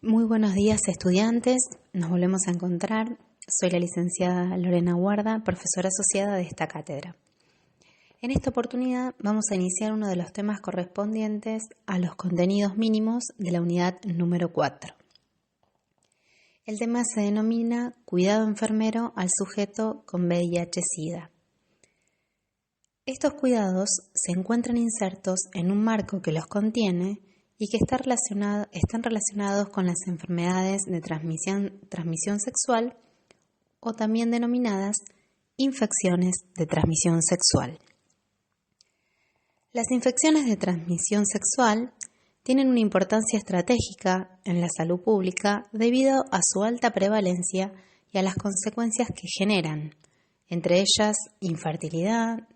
Muy buenos días, estudiantes. Nos volvemos a encontrar. Soy la licenciada Lorena Guarda, profesora asociada de esta cátedra. En esta oportunidad vamos a iniciar uno de los temas correspondientes a los contenidos mínimos de la unidad número 4. El tema se denomina Cuidado enfermero al sujeto con VIH-Sida. Estos cuidados se encuentran insertos en un marco que los contiene y que están relacionados con las enfermedades de transmisión sexual o también denominadas infecciones de transmisión sexual. Las infecciones de transmisión sexual tienen una importancia estratégica en la salud pública debido a su alta prevalencia y a las consecuencias que generan, entre ellas infertilidad,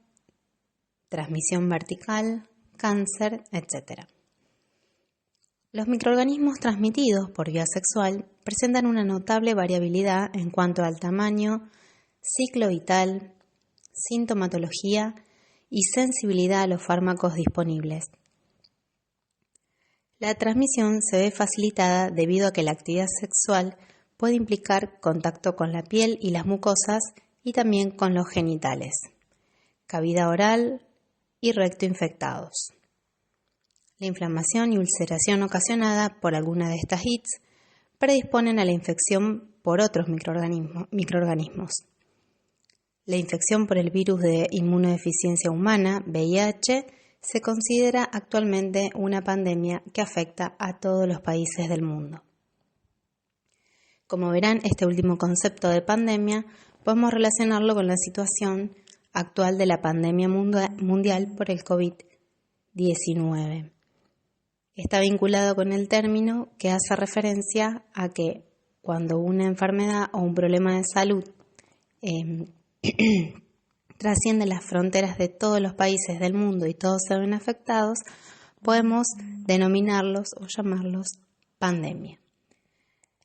transmisión vertical, cáncer, etc. Los microorganismos transmitidos por vía sexual presentan una notable variabilidad en cuanto al tamaño, ciclo vital, sintomatología y sensibilidad a los fármacos disponibles. La transmisión se ve facilitada debido a que la actividad sexual puede implicar contacto con la piel y las mucosas y también con los genitales, cavidad oral y recto infectados. La inflamación y ulceración ocasionada por alguna de estas ITS predisponen a la infección por otros microorganismos. La infección por el virus de inmunodeficiencia humana, VIH, se considera actualmente una pandemia que afecta a todos los países del mundo. Como verán, este último concepto de pandemia podemos relacionarlo con la situación actual de la pandemia mundial por el COVID-19. Está vinculado con el término que hace referencia a que cuando una enfermedad o un problema de salud trasciende las fronteras de todos los países del mundo y todos se ven afectados, podemos denominarlos o llamarlos pandemia.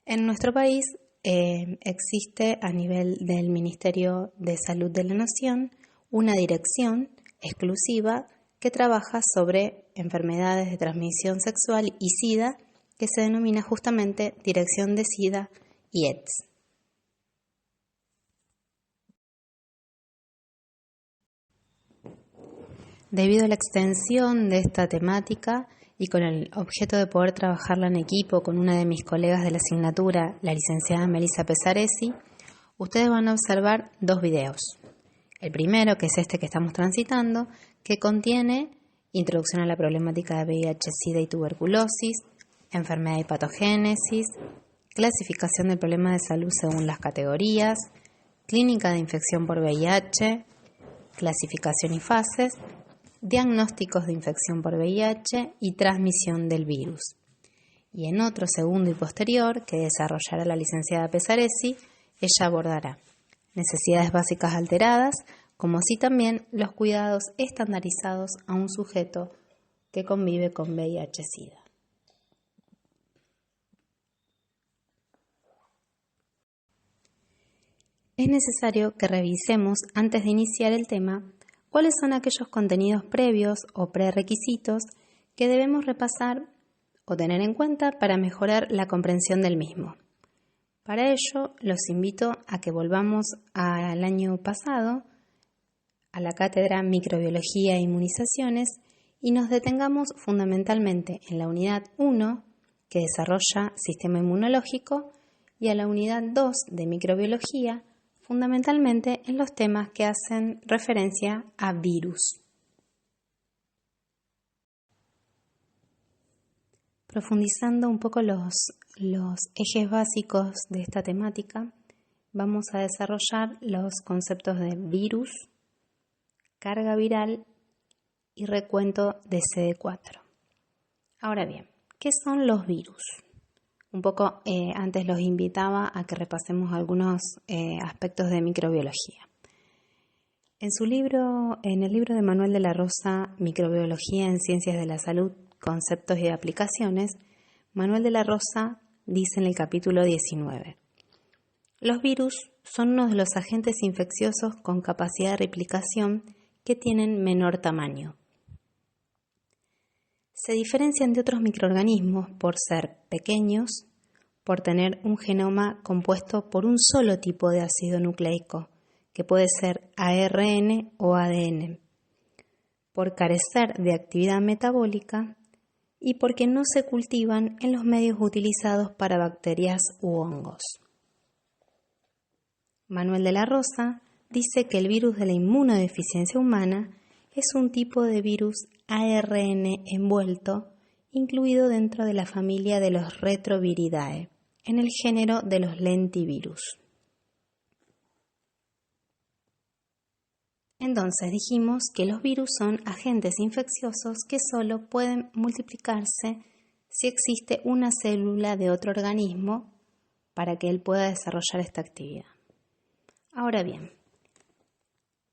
En nuestro país existe a nivel del Ministerio de Salud de la Nación una dirección exclusiva que trabaja sobre enfermedades de transmisión sexual y SIDA, que se denomina justamente Dirección de SIDA y AIDS. Debido a la extensión de esta temática y con el objeto de poder trabajarla en equipo con una de mis colegas de la asignatura, la licenciada Melissa Pesaresi, ustedes van a observar dos videos. El primero, que es este que estamos transitando, que contiene introducción a la problemática de VIH, SIDA y tuberculosis, enfermedad y patogénesis, clasificación del problema de salud según las categorías, clínica de infección por VIH, clasificación y fases, diagnósticos de infección por VIH y transmisión del virus. Y en otro segundo y posterior, que desarrollará la licenciada Pesaresi, ella abordará necesidades básicas alteradas, como así también los cuidados estandarizados a un sujeto que convive con VIH-Sida. Es necesario que revisemos, antes de iniciar el tema, cuáles son aquellos contenidos previos o prerequisitos que debemos repasar o tener en cuenta para mejorar la comprensión del mismo. Para ello, los invito a que volvamos al año pasado, a la cátedra Microbiología e Inmunizaciones, y nos detengamos fundamentalmente en la unidad 1, que desarrolla sistema inmunológico, y a la unidad 2 de Microbiología, fundamentalmente en los temas que hacen referencia a virus. Profundizando un poco los ejes básicos de esta temática, vamos a desarrollar los conceptos de virus, carga viral y recuento de CD4. Ahora bien, ¿qué son los virus? Un poco antes los invitaba a que repasemos algunos aspectos de microbiología. En el libro de Manuel de la Rosa, Microbiología en Ciencias de la Salud, Conceptos y Aplicaciones, Manuel de la Rosa dice en el capítulo 19: los virus son uno de los agentes infecciosos con capacidad de replicación que tienen menor tamaño. Se diferencian de otros microorganismos por ser pequeños, por tener un genoma compuesto por un solo tipo de ácido nucleico, que puede ser ARN o ADN, por carecer de actividad metabólica y porque no se cultivan en los medios utilizados para bacterias u hongos. Manuel de la Rosa dice que el virus de la inmunodeficiencia humana es un tipo de virus ARN envuelto, incluido dentro de la familia de los Retroviridae, en el género de los lentivirus. Entonces dijimos que los virus son agentes infecciosos que solo pueden multiplicarse si existe una célula de otro organismo para que él pueda desarrollar esta actividad. Ahora bien,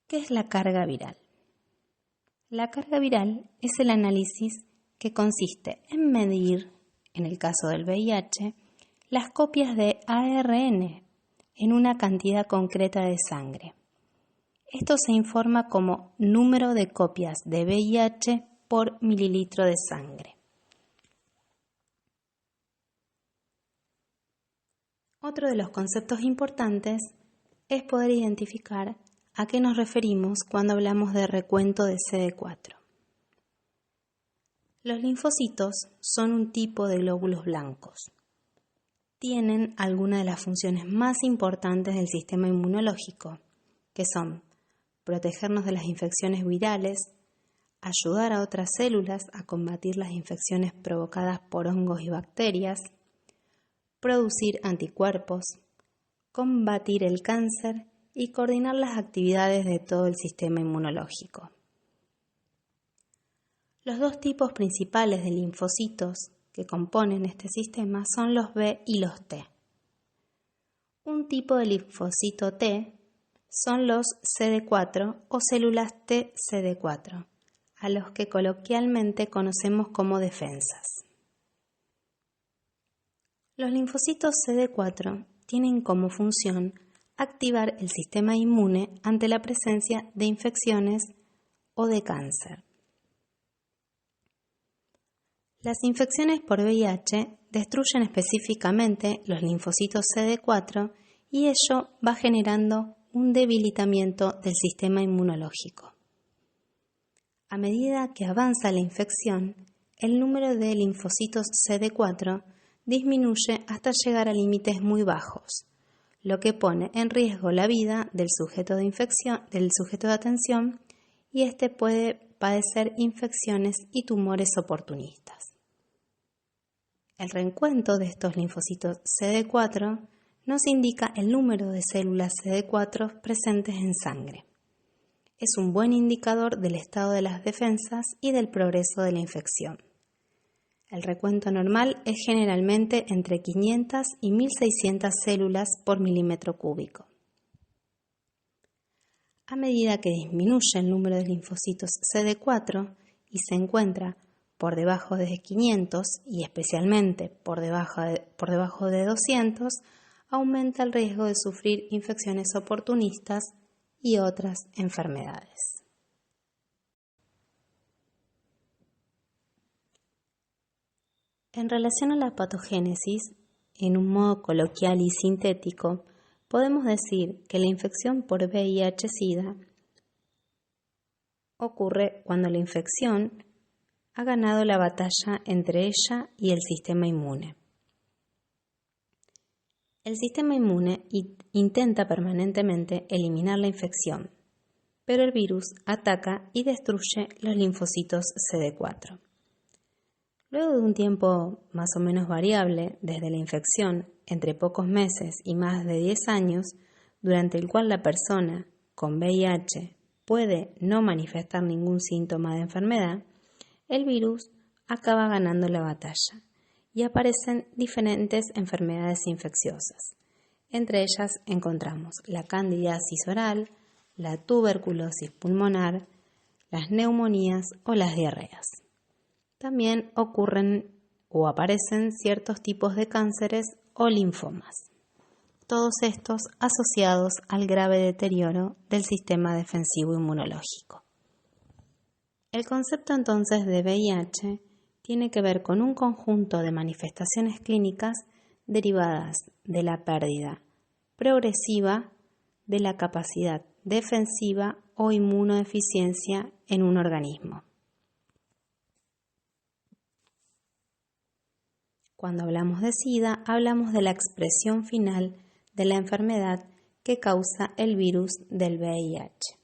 ¿qué es la carga viral? La carga viral es el análisis que consiste en medir, en el caso del VIH, las copias de ARN en una cantidad concreta de sangre. Esto se informa como número de copias de VIH por mililitro de sangre. Otro de los conceptos importantes es poder identificar a qué nos referimos cuando hablamos de recuento de CD4. Los linfocitos son un tipo de glóbulos blancos. Tienen algunas de las funciones más importantes del sistema inmunológico, que son protegernos de las infecciones virales, ayudar a otras células a combatir las infecciones provocadas por hongos y bacterias, producir anticuerpos, combatir el cáncer y coordinar las actividades de todo el sistema inmunológico. Los dos tipos principales de linfocitos que componen este sistema son los B y los T. Un tipo de linfocito T son los CD4 o células T-CD4, a los que coloquialmente conocemos como defensas. Los linfocitos CD4 tienen como función activar el sistema inmune ante la presencia de infecciones o de cáncer. Las infecciones por VIH destruyen específicamente los linfocitos CD4 y ello va generando un debilitamiento del sistema inmunológico. A medida que avanza la infección, el número de linfocitos CD4 disminuye hasta llegar a límites muy bajos, lo que pone en riesgo la vida del sujeto de infección, del sujeto de atención, y éste puede padecer infecciones y tumores oportunistas. El recuento de estos linfocitos CD4 nos indica el número de células CD4 presentes en sangre. Es un buen indicador del estado de las defensas y del progreso de la infección. El recuento normal es generalmente entre 500 y 1600 células por milímetro cúbico. A medida que disminuye el número de linfocitos CD4 y se encuentra por debajo de 500 y especialmente por debajo de 200, aumenta el riesgo de sufrir infecciones oportunistas y otras enfermedades. En relación a la patogénesis, en un modo coloquial y sintético, podemos decir que la infección por VIH-Sida ocurre cuando la infección ha ganado la batalla entre ella y el sistema inmune. El sistema inmune intenta permanentemente eliminar la infección, pero el virus ataca y destruye los linfocitos CD4. Luego de un tiempo más o menos variable desde la infección, entre pocos meses y más de 10 años, durante el cual la persona con VIH puede no manifestar ningún síntoma de enfermedad, el virus acaba ganando la batalla y aparecen diferentes enfermedades infecciosas. Entre ellas encontramos la candidiasis oral, la tuberculosis pulmonar, las neumonías o las diarreas. También ocurren o aparecen ciertos tipos de cánceres o linfomas, todos estos asociados al grave deterioro del sistema defensivo inmunológico. El concepto entonces de VIH tiene que ver con un conjunto de manifestaciones clínicas derivadas de la pérdida progresiva de la capacidad defensiva o inmunodeficiencia en un organismo. Cuando hablamos de SIDA, hablamos de la expresión final de la enfermedad que causa el virus del VIH.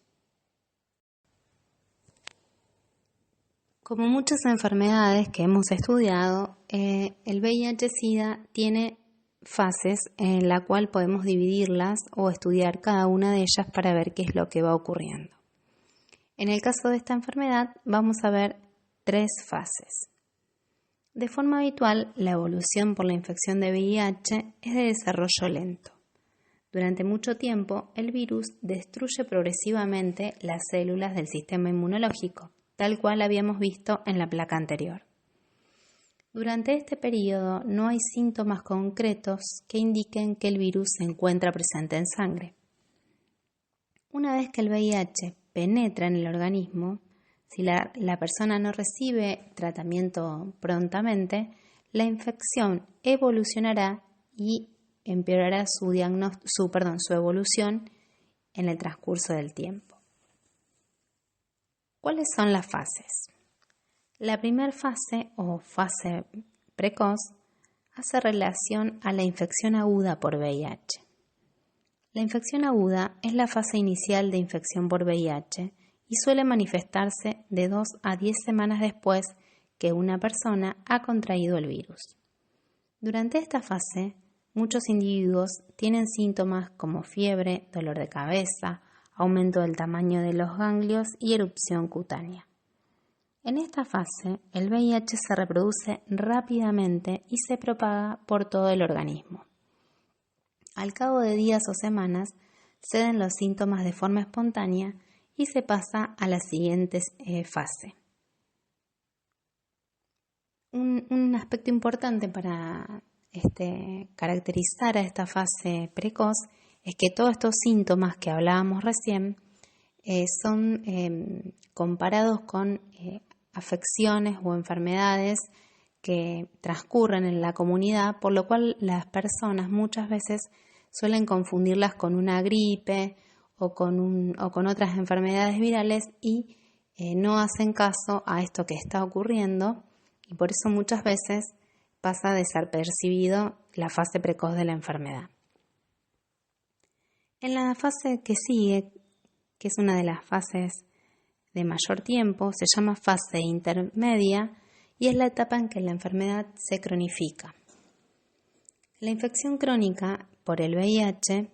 Como muchas enfermedades que hemos estudiado, el VIH-Sida tiene fases en la cual podemos dividirlas o estudiar cada una de ellas para ver qué es lo que va ocurriendo. En el caso de esta enfermedad vamos a ver 3 fases. De forma habitual, la evolución por la infección de VIH es de desarrollo lento. Durante mucho tiempo, el virus destruye progresivamente las células del sistema inmunológico, tal cual habíamos visto en la placa anterior. Durante este periodo no hay síntomas concretos que indiquen que el virus se encuentra presente en sangre. Una vez que el VIH penetra en el organismo, si la persona no recibe tratamiento prontamente, la infección evolucionará y empeorará su evolución en el transcurso del tiempo. ¿Cuáles son las fases? La primera fase o fase precoz hace relación a la infección aguda por VIH. La infección aguda es la fase inicial de infección por VIH y suele manifestarse de 2 a 10 semanas después que una persona ha contraído el virus. Durante esta fase, muchos individuos tienen síntomas como fiebre, dolor de cabeza, aumento del tamaño de los ganglios y erupción cutánea. En esta fase, el VIH se reproduce rápidamente y se propaga por todo el organismo. Al cabo de días o semanas, ceden los síntomas de forma espontánea y se pasa a la siguiente fase. Un aspecto importante para caracterizar a esta fase precoz es que todos estos síntomas que hablábamos recién son comparados con afecciones o enfermedades que transcurren en la comunidad, por lo cual las personas muchas veces suelen confundirlas con una gripe o con otras enfermedades virales y no hacen caso a esto que está ocurriendo y por eso muchas veces pasa desapercibido la fase precoz de la enfermedad. En la fase que sigue, que es una de las fases de mayor tiempo, se llama fase intermedia y es la etapa en que la enfermedad se cronifica. La infección crónica por el VIH,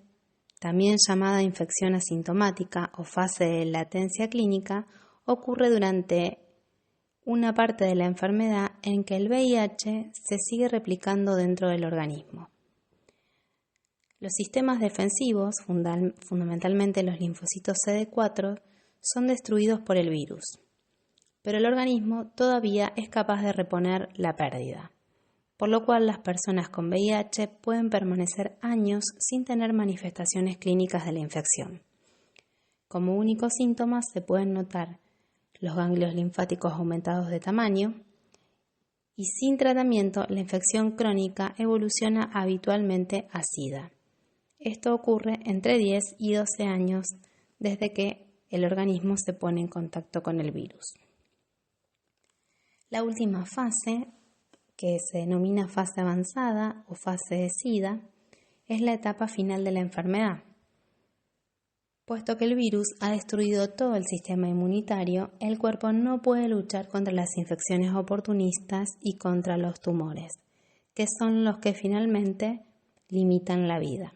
también llamada infección asintomática o fase de latencia clínica, ocurre durante una parte de la enfermedad en que el VIH se sigue replicando dentro del organismo. Los sistemas defensivos, fundamentalmente los linfocitos CD4, son destruidos por el virus, pero el organismo todavía es capaz de reponer la pérdida, por lo cual las personas con VIH pueden permanecer años sin tener manifestaciones clínicas de la infección. Como únicos síntomas se pueden notar los ganglios linfáticos aumentados de tamaño y sin tratamiento la infección crónica evoluciona habitualmente a SIDA. Esto ocurre entre 10 y 12 años desde que el organismo se pone en contacto con el virus. La última fase, que se denomina fase avanzada o fase de SIDA, es la etapa final de la enfermedad. Puesto que el virus ha destruido todo el sistema inmunitario, el cuerpo no puede luchar contra las infecciones oportunistas y contra los tumores, que son los que finalmente limitan la vida.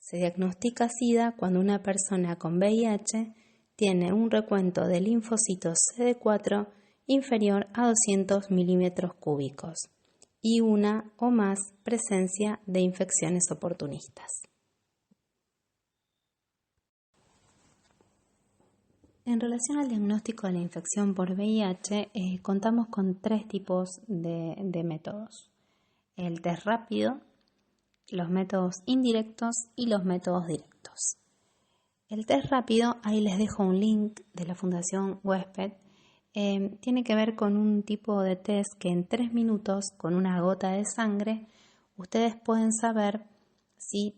Se diagnostica SIDA cuando una persona con VIH tiene un recuento de linfocitos CD4 inferior a 200 milímetros cúbicos y una o más presencia de infecciones oportunistas. En relación al diagnóstico de la infección por VIH, contamos con 3 tipos de métodos: el test rápido, los métodos indirectos y los métodos directos. El test rápido, ahí les dejo un link de la Fundación Huésped, tiene que ver con un tipo de test que en 3 minutos, con una gota de sangre, ustedes pueden saber si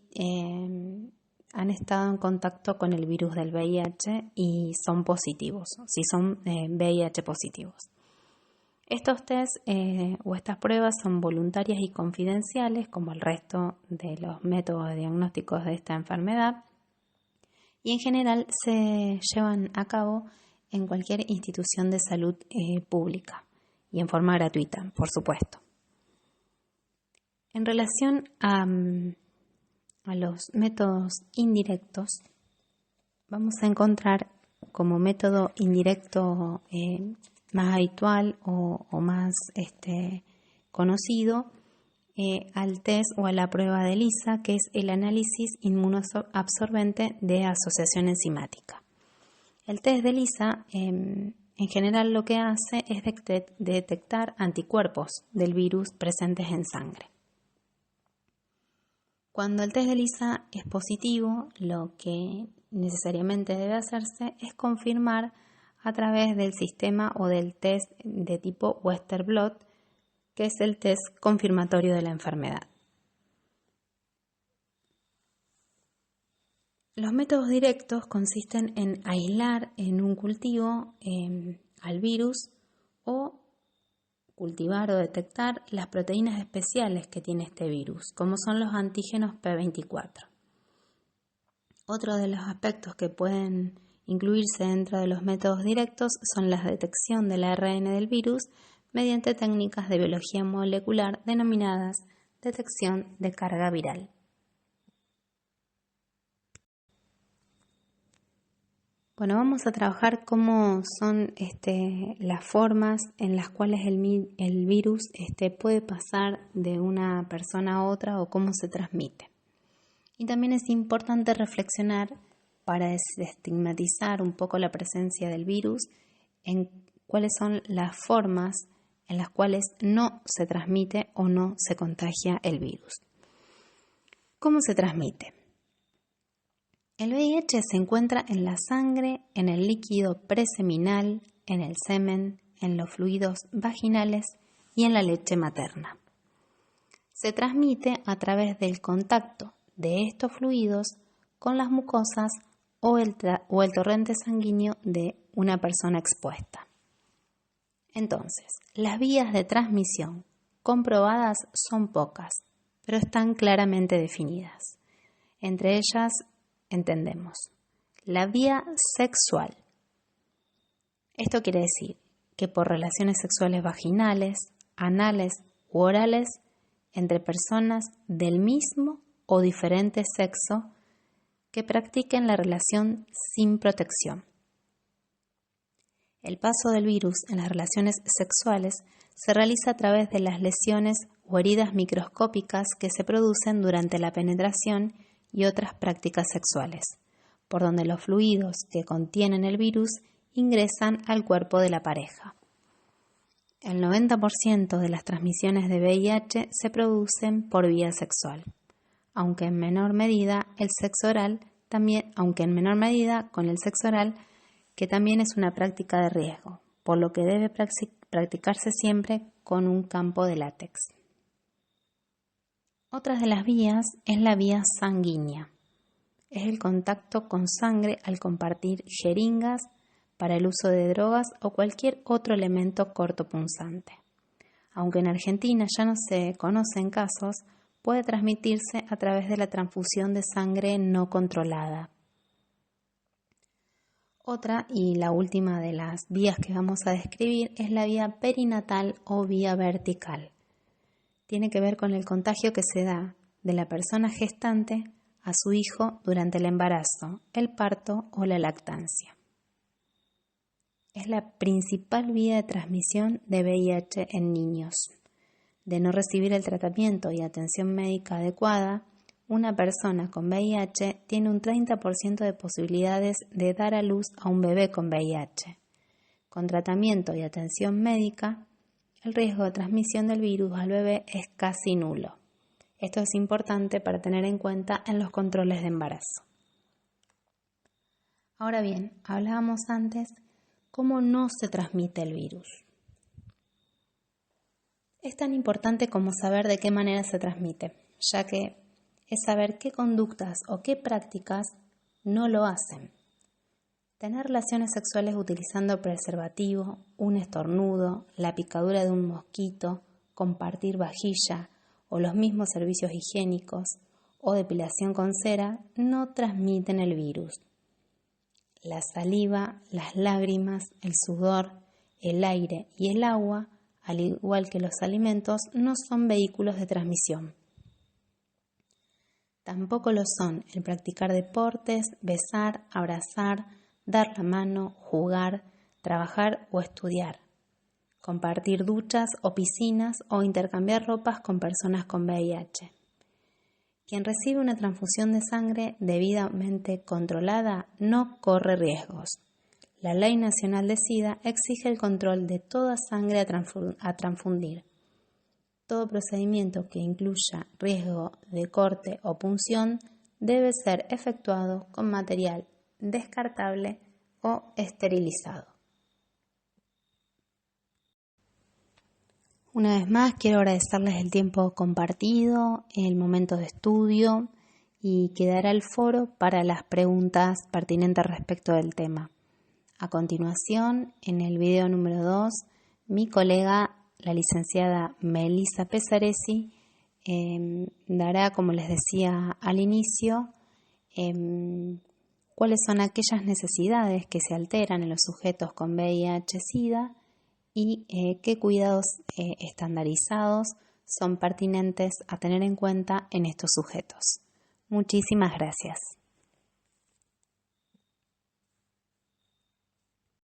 han estado en contacto con el virus del VIH y son positivos, si son VIH positivos. Estos test o estas pruebas son voluntarias y confidenciales, como el resto de los métodos diagnósticos de esta enfermedad, y en general se llevan a cabo en cualquier institución de salud pública y en forma gratuita, por supuesto. En relación a los métodos indirectos, vamos a encontrar como método indirecto más habitual o más conocido al test o a la prueba de ELISA, que es el análisis inmunoabsorbente de asociación enzimática. El test de ELISA en general lo que hace es detectar anticuerpos del virus presentes en sangre. Cuando el test de ELISA es positivo, lo que necesariamente debe hacerse es confirmar a través del sistema o del test de tipo Western blot, que es el test confirmatorio de la enfermedad. Los métodos directos consisten en aislar en un cultivo al virus o cultivar o detectar las proteínas especiales que tiene este virus, como son los antígenos P24. Otro de los aspectos que pueden incluirse dentro de los métodos directos son la detección del ARN del virus mediante técnicas de biología molecular denominadas detección de carga viral. Bueno, vamos a trabajar cómo son las formas en las cuales el virus puede pasar de una persona a otra o cómo se transmite. Y también es importante reflexionar para desestigmatizar un poco la presencia del virus en cuáles son las formas en las cuales no se transmite o no se contagia el virus. ¿Cómo se transmite? El VIH se encuentra en la sangre, en el líquido preseminal, en el semen, en los fluidos vaginales y en la leche materna. Se transmite a través del contacto de estos fluidos con las mucosas o el torrente sanguíneo de una persona expuesta. Entonces, las vías de transmisión comprobadas son pocas, pero están claramente definidas. Entre ellas entendemos la vía sexual. Esto quiere decir que por relaciones sexuales vaginales, anales u orales entre personas del mismo o diferente sexo que practiquen la relación sin protección. El paso del virus en las relaciones sexuales se realiza a través de las lesiones o heridas microscópicas que se producen durante la penetración y otras prácticas sexuales, por donde los fluidos que contienen el virus ingresan al cuerpo de la pareja. El 90% de las transmisiones de VIH se producen por vía sexual, aunque en menor medida con el sexo oral, que también es una práctica de riesgo, por lo que debe practicarse siempre con un campo de látex. Otra de las vías es la vía sanguínea. Es el contacto con sangre al compartir jeringas para el uso de drogas o cualquier otro elemento cortopunzante. Aunque en Argentina ya no se conocen casos, puede transmitirse a través de la transfusión de sangre no controlada. Otra y la última de las vías que vamos a describir es la vía perinatal o vía vertical. Tiene que ver con el contagio que se da de la persona gestante a su hijo durante el embarazo, el parto o la lactancia. Es la principal vía de transmisión de VIH en niños. De no recibir el tratamiento y atención médica adecuada, una persona con VIH tiene un 30% de posibilidades de dar a luz a un bebé con VIH. Con tratamiento y atención médica, el riesgo de transmisión del virus al bebé es casi nulo. Esto es importante para tener en cuenta en los controles de embarazo. Ahora bien, hablábamos antes cómo no se transmite el virus. Es tan importante como saber de qué manera se transmite, ya que es saber qué conductas o qué prácticas no lo hacen. Tener relaciones sexuales utilizando preservativo, un estornudo, la picadura de un mosquito, compartir vajilla o los mismos servicios higiénicos o depilación con cera no transmiten el virus. La saliva, las lágrimas, el sudor, el aire y el agua, al igual que los alimentos, no son vehículos de transmisión. Tampoco lo son el practicar deportes, besar, abrazar, dar la mano, jugar, trabajar o estudiar, compartir duchas o piscinas o intercambiar ropas con personas con VIH. Quien recibe una transfusión de sangre debidamente controlada no corre riesgos. La Ley Nacional de SIDA exige el control de toda sangre a transfundir. Todo procedimiento que incluya riesgo de corte o punción debe ser efectuado con material descartable o esterilizado. Una vez más, quiero agradecerles el tiempo compartido, el momento de estudio y quedará el foro para las preguntas pertinentes respecto del tema. A continuación, en el video número 2, mi colega, la licenciada Melissa Pesaresi, dará, como les decía al inicio, cuáles son aquellas necesidades que se alteran en los sujetos con VIH-Sida y qué cuidados estandarizados son pertinentes a tener en cuenta en estos sujetos. Muchísimas gracias.